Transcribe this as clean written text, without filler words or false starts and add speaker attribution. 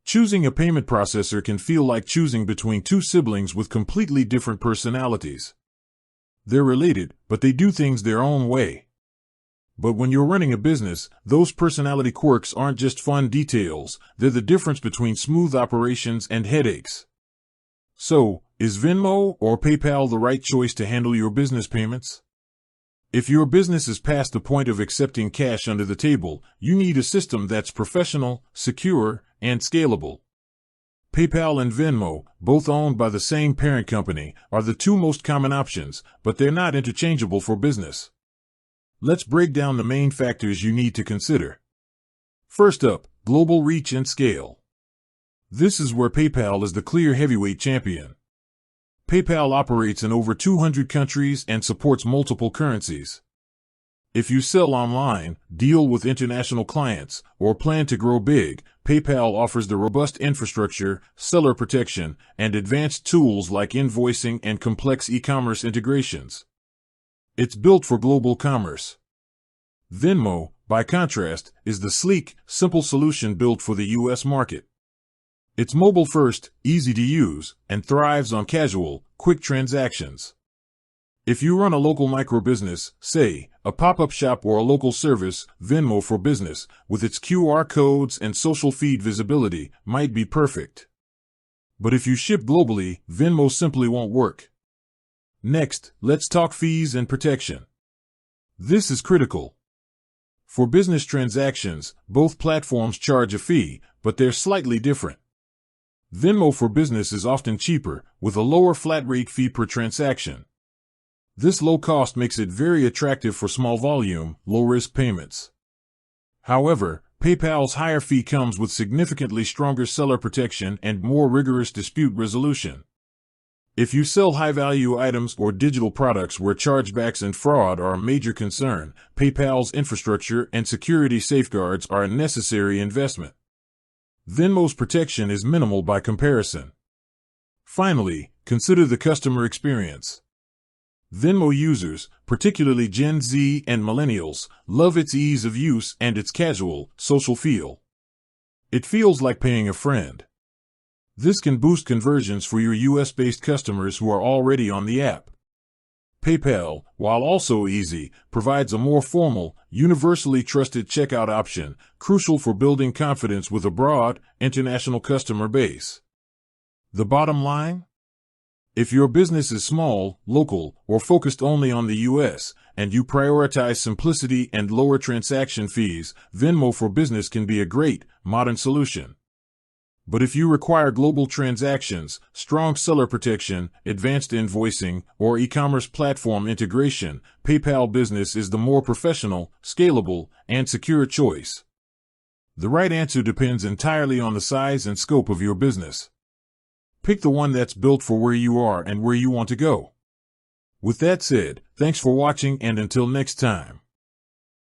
Speaker 1: Choosing a payment processor can feel like choosing between two siblings with completely different personalities. They're related, but they do things their own way. But when you're running a business, those personality quirks aren't just fun details, they're the difference between smooth operations and headaches. So, is Venmo or PayPal the right choice to handle your business payments? If your business is past the point of accepting cash under the table, you need a system that's professional, secure, and scalable. PayPal and Venmo, both owned by the same parent company, are the two most common options, but they're not interchangeable for business. Let's break down the main factors you need to consider. First up, global reach and scale. This is where PayPal is the clear heavyweight champion. PayPal operates in over 200 countries and supports multiple currencies. If you sell online, deal with international clients, or plan to grow big, PayPal offers the robust infrastructure, seller protection, and advanced tools like invoicing and complex e-commerce integrations. It's built for global commerce. Venmo, by contrast, is the sleek, simple solution built for the US market. It's mobile-first, easy to use, and thrives on casual, quick transactions. If you run a local micro-business, say, a pop-up shop or a local service, Venmo for Business, with its QR codes and social feed visibility, might be perfect. But if you ship globally, Venmo simply won't work. Next, let's talk fees and protection. This is critical. For business transactions, both platforms charge a fee, but they're slightly different. Venmo for Business is often cheaper, with a lower flat-rate fee per transaction. This low cost makes it very attractive for small volume, low-risk payments. However, PayPal's higher fee comes with significantly stronger seller protection and more rigorous dispute resolution. If you sell high-value items or digital products where chargebacks and fraud are a major concern, PayPal's infrastructure and security safeguards are a necessary investment. Venmo's protection is minimal by comparison. Finally, consider the customer experience. Venmo users, particularly Gen Z and millennials, love its ease of use and its casual, social feel. It feels like paying a friend. This can boost conversions for your US-based customers who are already on the app. PayPal, while also easy, provides a more formal, universally trusted checkout option, crucial for building confidence with a broad, international customer base. The bottom line? If your business is small, local, or focused only on the US, and you prioritize simplicity and lower transaction fees, Venmo for Business can be a great, modern solution. But if you require global transactions, strong seller protection, advanced invoicing, or e-commerce platform integration, PayPal Business is the more professional, scalable, and secure choice. The right answer depends entirely on the size and scope of your business. Pick the one that's built for where you are and where you want to go. With that said, thanks for watching and until next time.